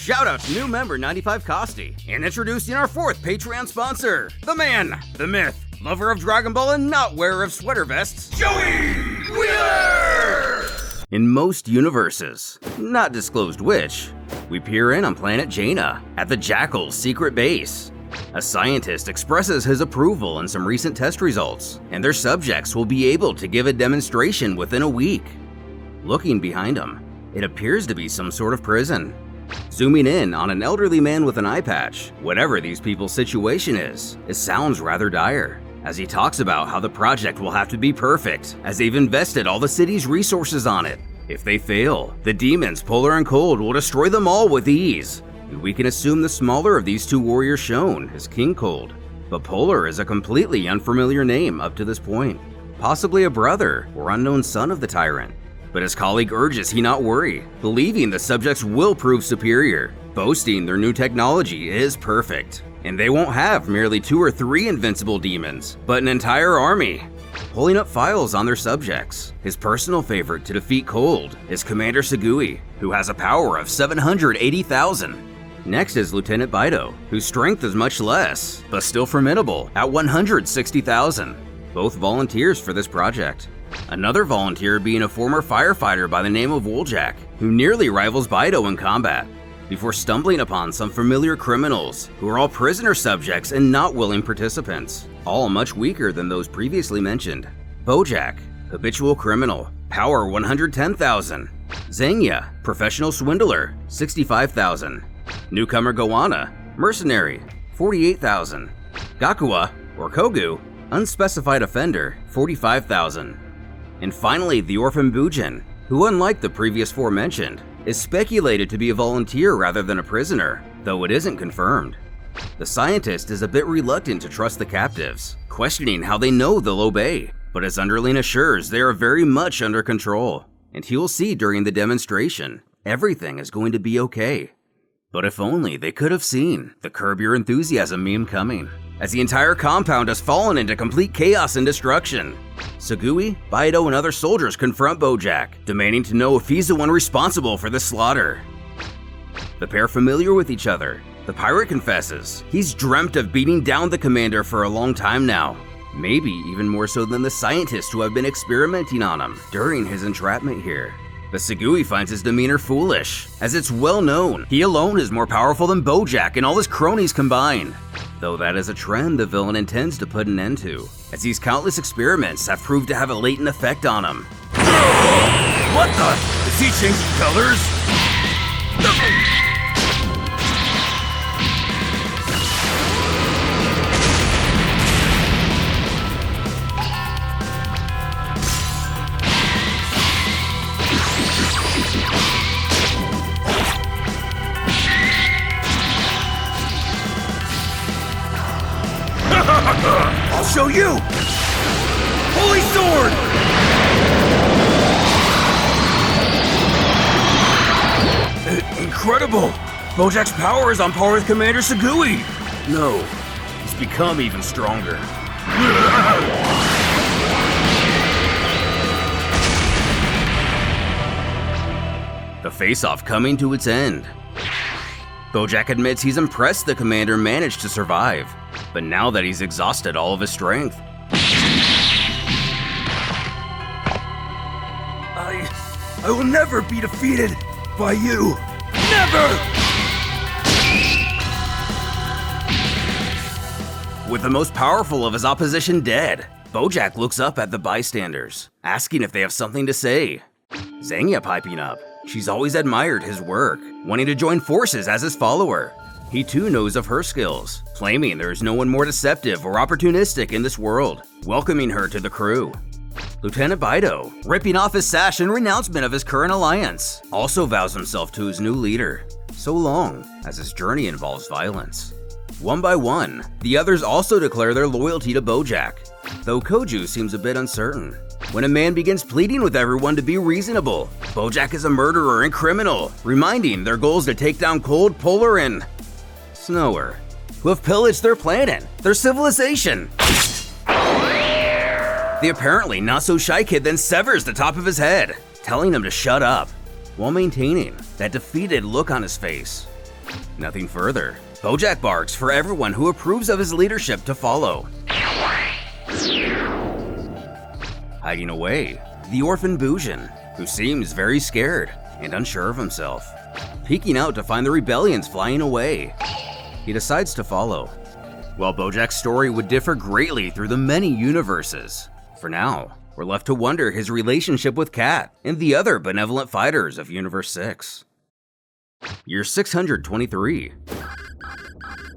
Shout out to new member 95 Costi, and introducing our fourth Patreon sponsor, the man, the myth, lover of Dragon Ball and not wearer of sweater vests, Joey Wheeler! In most universes, not disclosed which, we peer in on planet Jaina at the Jackal's secret base. A scientist expresses his approval in some recent test results, and their subjects will be able to give a demonstration within a week. Looking behind him, it appears to be some sort of prison. Zooming in on an elderly man with an eye patch, whatever these people's situation is, it sounds rather dire, as he talks about how the project will have to be perfect, as they've invested all the city's resources on it. If they fail, the demons Polar and Cold will destroy them all with ease. And we can assume the smaller of these two warriors shown is King Cold, but Polar is a completely unfamiliar name up to this point, possibly a brother or unknown son of the tyrant. But his colleague urges he not worry, believing the subjects will prove superior, boasting their new technology is perfect, and they won't have merely 2 or 3 invincible demons, but an entire army. Pulling up files on their subjects, his personal favorite to defeat Cold is Commander Sugui, who has a power of 780,000. Next is Lieutenant Baido, whose strength is much less, but still formidable at 160,000. Both volunteers for this project. Another volunteer being a former firefighter by the name of Bojack, who nearly rivals Baido in combat, before stumbling upon some familiar criminals who are all prisoner subjects and not willing participants, all much weaker than those previously mentioned. Bojack, habitual criminal, power 110,000. Zenya, professional swindler, 65,000. Newcomer Goanna, mercenary, 48,000. Gakuwa, or Kogu, unspecified offender, 45,000. And finally, the orphan Bujin, who unlike the previous 4 mentioned, is speculated to be a volunteer rather than a prisoner, though it isn't confirmed. The scientist is a bit reluctant to trust the captives, questioning how they know the Low Bay, but his underling assures they are very much under control, and he will see during the demonstration, everything is going to be okay. But if only they could have seen the Curb Your Enthusiasm meme coming, as the entire compound has fallen into complete chaos and destruction. Sugui, Baido, and other soldiers confront Bojack, demanding to know if he's the one responsible for the slaughter. The pair familiar with each other, the pirate confesses he's dreamt of beating down the commander for a long time now, maybe even more so than the scientists who have been experimenting on him during his entrapment here. But Sugui finds his demeanor foolish, as it's well known he alone is more powerful than Bojack and all his cronies combined. Though that is a trend the villain intends to put an end to, as these countless experiments have proved to have a latent effect on him. What the? Is he changing colors? I'll show you! Holy Sword! Incredible! Bojack's power is on par with Commander Sugui! No, he's become even stronger. The face-off coming to its end. Bojack admits he's impressed the commander managed to survive, but now that he's exhausted all of his strength. I will never be defeated by you. Never! With the most powerful of his opposition dead, Bojack looks up at the bystanders, asking if they have something to say. Zenya piping up. She's always admired his work, wanting to join forces as his follower. He too knows of her skills, claiming there is no one more deceptive or opportunistic in this world, welcoming her to the crew. Lieutenant Baido, ripping off his sash in renouncement of his current alliance, also vows himself to his new leader, so long as his journey involves violence. One by one, the others also declare their loyalty to Bojack, though Koju seems a bit uncertain. When a man begins pleading with everyone to be reasonable, Bojack is a murderer and criminal, reminding their goals to take down Cold, Polar, and Snower, who have pillaged their planet, their civilization. The apparently not-so-shy kid then severs the top of his head, telling him to shut up, while maintaining that defeated look on his face. Nothing further. Bojack barks for everyone who approves of his leadership to follow. Hiding away, the orphan Bojack, who seems very scared and unsure of himself. Peeking out to find the rebellions flying away, he decides to follow. While Bojack's story would differ greatly through the many universes, for now, we're left to wonder his relationship with Kat and the other benevolent fighters of Universe 6. Year 623.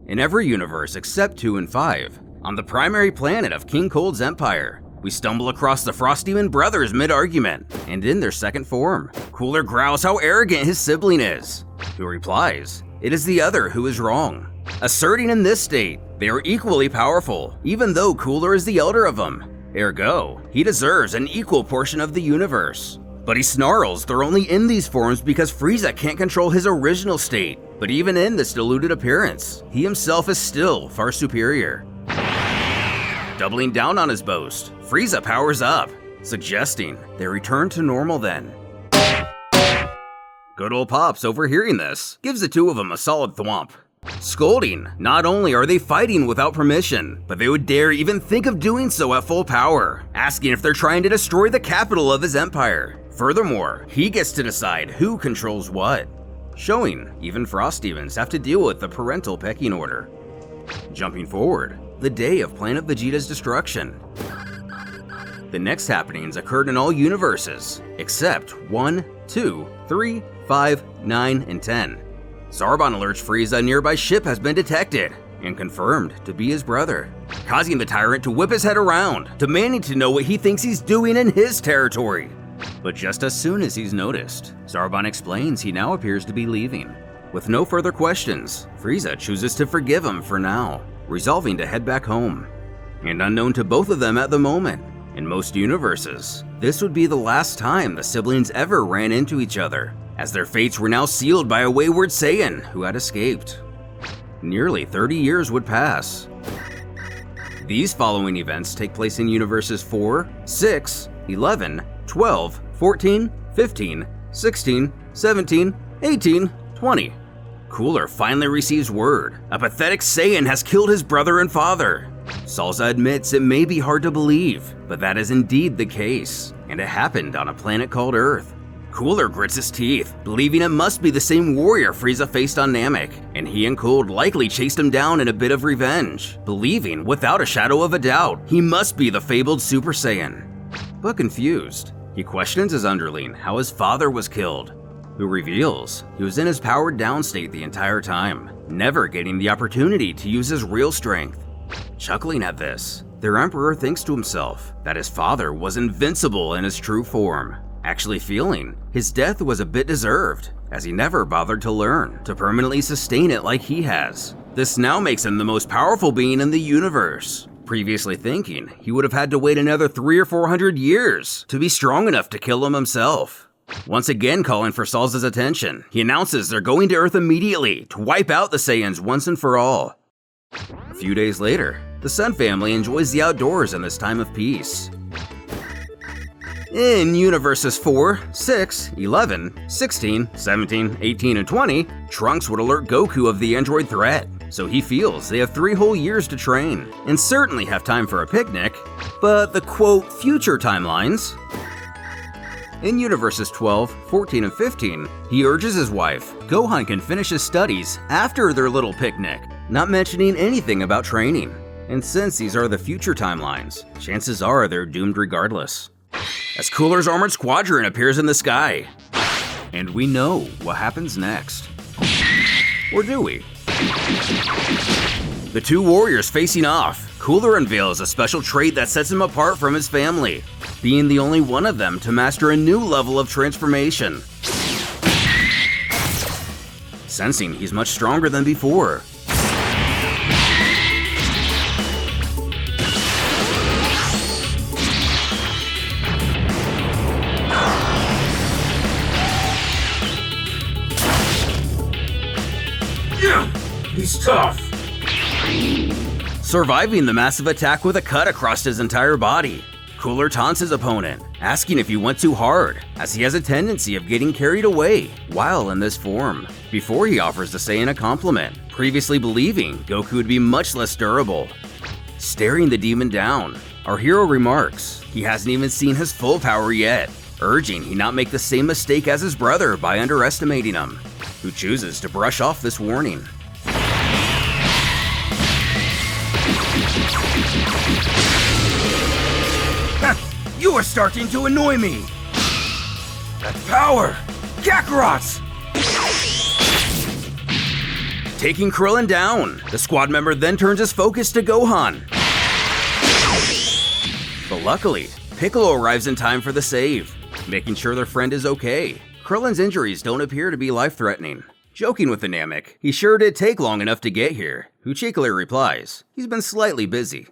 In every universe except 2 and 5, on the primary planet of King Cold's empire, we stumble across the Frostdemon brothers mid-argument, and in their second form, Cooler growls how arrogant his sibling is, who replies, it is the other who is wrong, asserting in this state they are equally powerful, even though Cooler is the elder of them. Ergo, he deserves an equal portion of the universe. But he snarls they're only in these forms because Frieza can't control his original state. But even in this diluted appearance, he himself is still far superior. Doubling down on his boast, Frieza powers up, suggesting they return to normal then. Good old Pops, overhearing this, gives the two of them a solid thwomp. Scolding, not only are they fighting without permission, but they would dare even think of doing so at full power, asking if they're trying to destroy the capital of his empire. Furthermore, he gets to decide who controls what, showing even Frostdemons have to deal with the parental pecking order. Jumping forward, the day of Planet Vegeta's destruction. The next happenings occurred in all universes, except 1, 2, 3, 5, 9, and 10. Zarbon alerts Frieza a nearby ship has been detected and confirmed to be his brother, causing the tyrant to whip his head around, demanding to know what he thinks he's doing in his territory. But just as soon as he's noticed, Zarbon explains he now appears to be leaving. With no further questions, Frieza chooses to forgive him for now, resolving to head back home. And unknown to both of them at the moment, in most universes, this would be the last time the siblings ever ran into each other, as their fates were now sealed by a wayward Saiyan who had escaped. Nearly 30 years would pass. These following events take place in universes 4, 6, 11, 12, 14, 15, 16, 17, 18, 20. Cooler finally receives word. A pathetic Saiyan has killed his brother and father. Salza admits it may be hard to believe, but that is indeed the case, and it happened on a planet called Earth. Cooler grits his teeth, believing it must be the same warrior Frieza faced on Namek, and he and Cold likely chased him down in a bit of revenge, believing without a shadow of a doubt he must be the fabled Super Saiyan. But confused, he questions his underling how his father was killed, who reveals he was in his powered down state the entire time, never getting the opportunity to use his real strength. Chuckling at this, their emperor thinks to himself that his father was invincible in his true form, actually feeling his death was a bit deserved, as he never bothered to learn to permanently sustain it like he has. This now makes him the most powerful being in the universe, previously thinking he would have had to wait another 300 or 400 years to be strong enough to kill him himself. Once again calling for Salza's attention, he announces they're going to Earth immediately to wipe out the Saiyans once and for all. A few days later, the Sun family enjoys the outdoors in this time of peace. In universes 4, 6, 11, 16, 17, 18, and 20, Trunks would alert Goku of the android threat, so he feels they have 3 whole years to train, and certainly have time for a picnic. But the quote, future timelines. In universes 12, 14, and 15, he urges his wife, Gohan can finish his studies after their little picnic, not mentioning anything about training. And since these are the future timelines, chances are they're doomed regardless. As Cooler's armored squadron appears in the sky. And we know what happens next. Or do we? The two warriors facing off, Cooler unveils a special trait that sets him apart from his family, being the only one of them to master a new level of transformation. Sensing he's much stronger than before, he's tough. surviving the massive attack with a cut across his entire body. Cooler taunts his opponent, asking if he went too hard, as he has a tendency of getting carried away while in this form, before he offers to say in a compliment, previously believing Goku would be much less durable. Staring the demon down, our hero remarks he hasn't even seen his full power yet, urging he not make the same mistake as his brother by underestimating him, who chooses to brush off this warning. You are starting to annoy me! That's power! Kakarot's! Taking Krillin down, the squad member then turns his focus to Gohan. But luckily, Piccolo arrives in time for the save, making sure their friend is okay. Krillin's injuries don't appear to be life-threatening. Joking with the Namek, he sure did take long enough to get here, who cheekily replies he's been slightly busy.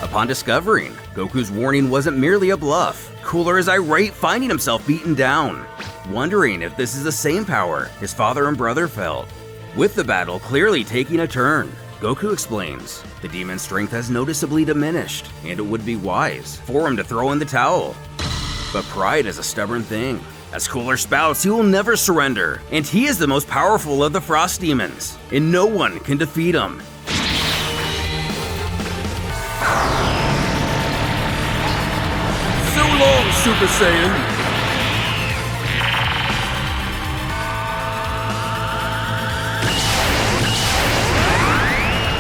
Upon discovering Goku's warning wasn't merely a bluff, Cooler is irate, finding himself beaten down, wondering if this is the same power his father and brother felt. With the battle clearly taking a turn, Goku explains the demon's strength has noticeably diminished, and it would be wise for him to throw in the towel. But pride is a stubborn thing. As Cooler spouts, he will never surrender, and he is the most powerful of the Frost Demons, and no one can defeat him. So long, Super Saiyan!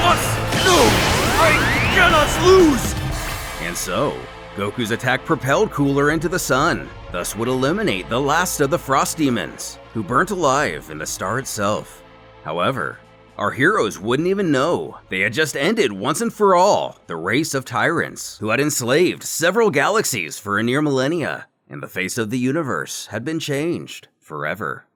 What? No! I cannot lose! And so, Goku's attack propelled Cooler into the sun, thus would eliminate the last of the Frost Demons, who burnt alive in the star itself. However, our heroes wouldn't even know they had just ended once and for all the race of tyrants who had enslaved several galaxies for a near millennia, and the face of the universe had been changed forever.